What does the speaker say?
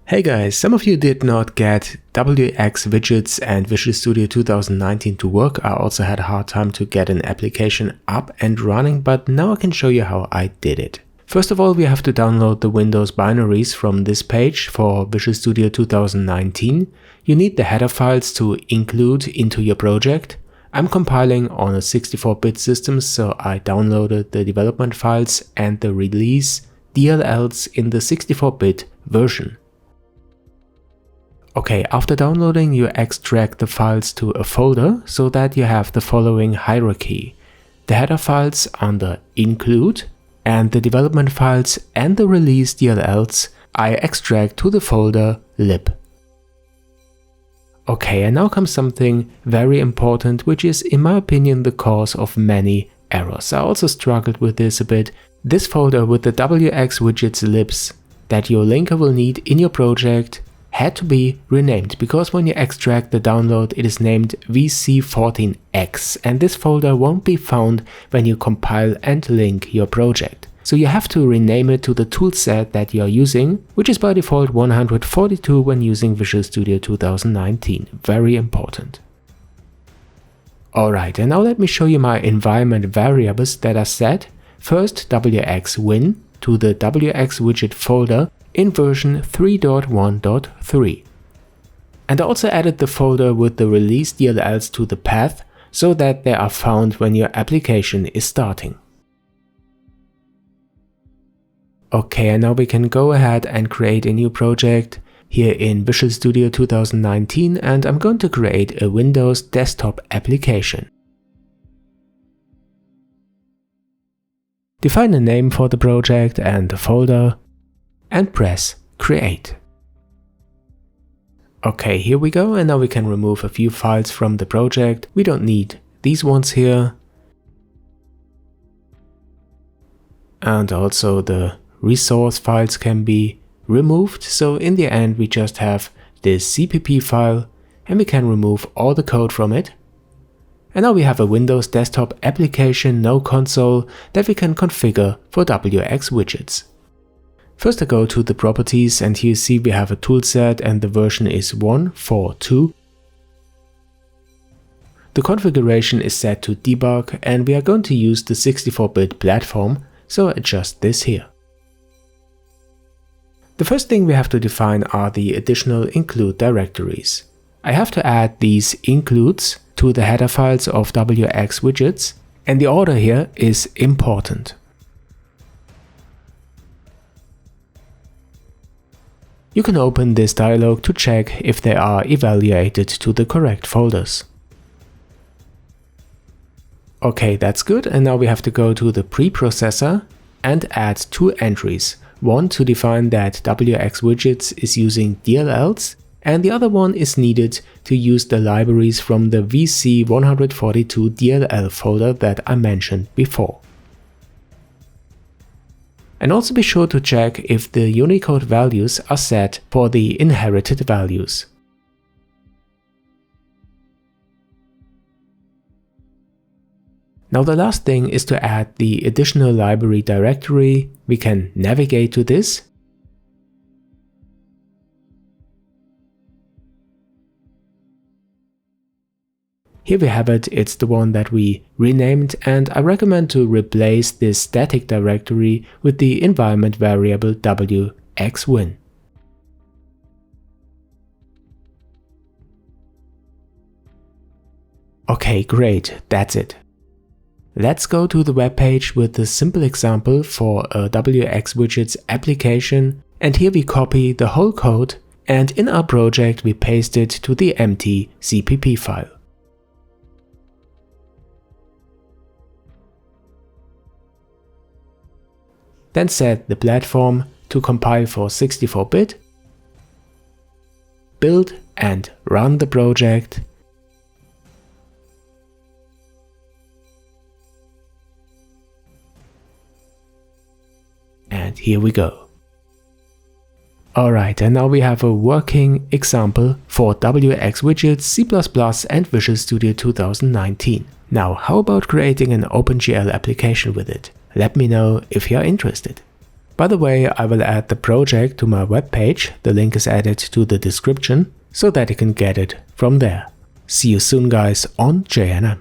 Hey guys, some of you did not get WxWidgets and Visual Studio 2019 to work. I also had a hard time to get an application up and running, but now I can show you how I did it. First of all, we have to download the Windows binaries from this page for Visual Studio 2019. You need the header files to include into your project. I'm compiling on a 64-bit system, so I downloaded the development files and the release DLLs in the 64-bit version. Okay, after downloading, you extract the files to a folder so that you have the following hierarchy. The header files under Include, and the development files and the release DLLs I extract to the folder Lib. Okay, and now comes something very important, which is in my opinion the cause of many errors. I also struggled with this a bit. This folder with the WxWidgets libs that your linker will need in your project had to be renamed, because when you extract the download it is named VC14X, and this folder won't be found when you compile and link your project. So you have to rename it to the toolset that you are using, which is by default 142 when using Visual Studio 2019. Very important. Alright, and now let me show you my environment variables that are set. First, WxWin to the WxWidget folder in version 3.1.3. And I also added the folder with the release DLLs to the path so that they are found when your application is starting. Okay, and now we can go ahead and create a new project here in Visual Studio 2019, and I'm going to create a Windows desktop application. Define a name for the project and the folder, and press Create. Okay, here we go, and now we can remove a few files from the project. We don't need these ones here. And also the resource files can be removed, so in the end we just have this CPP file and we can remove all the code from it. And now we have a Windows desktop application, no console, that we can configure for WxWidgets. First I go to the properties, and here you see we have a toolset and the version is 1.4.2. The configuration is set to debug, and we are going to use the 64-bit platform, so adjust this here. The first thing we have to define are the additional include directories. I have to add these includes to the header files of WxWidgets, and the order here is important. You can open this dialog to check if they are evaluated to the correct folders. Okay, that's good, and now we have to go to the preprocessor and add two entries. One to define that WxWidgets is using DLLs, and the other one is needed to use the libraries from the VC142 DLL folder that I mentioned before. And also be sure to check if the Unicode values are set for the inherited values. Now the last thing is to add the additional library directory. We can navigate to this. Here we have it, it's the one that we renamed, and I recommend to replace this static directory with the environment variable WxWin. Okay, great, that's it. Let's go to the web page with a simple example for a WxWidgets application, and here we copy the whole code, and in our project we paste it to the empty CPP file. Then set the platform to compile for 64-bit, build and run the project, and here we go. Alright, and now we have a working example for WxWidgets, C++ and Visual Studio 2019. Now, how about creating an OpenGL application with it? Let me know if you're interested. By the way, I will add the project to my webpage, the link is added to the description, so that you can get it from there. See you soon guys on Jayanam.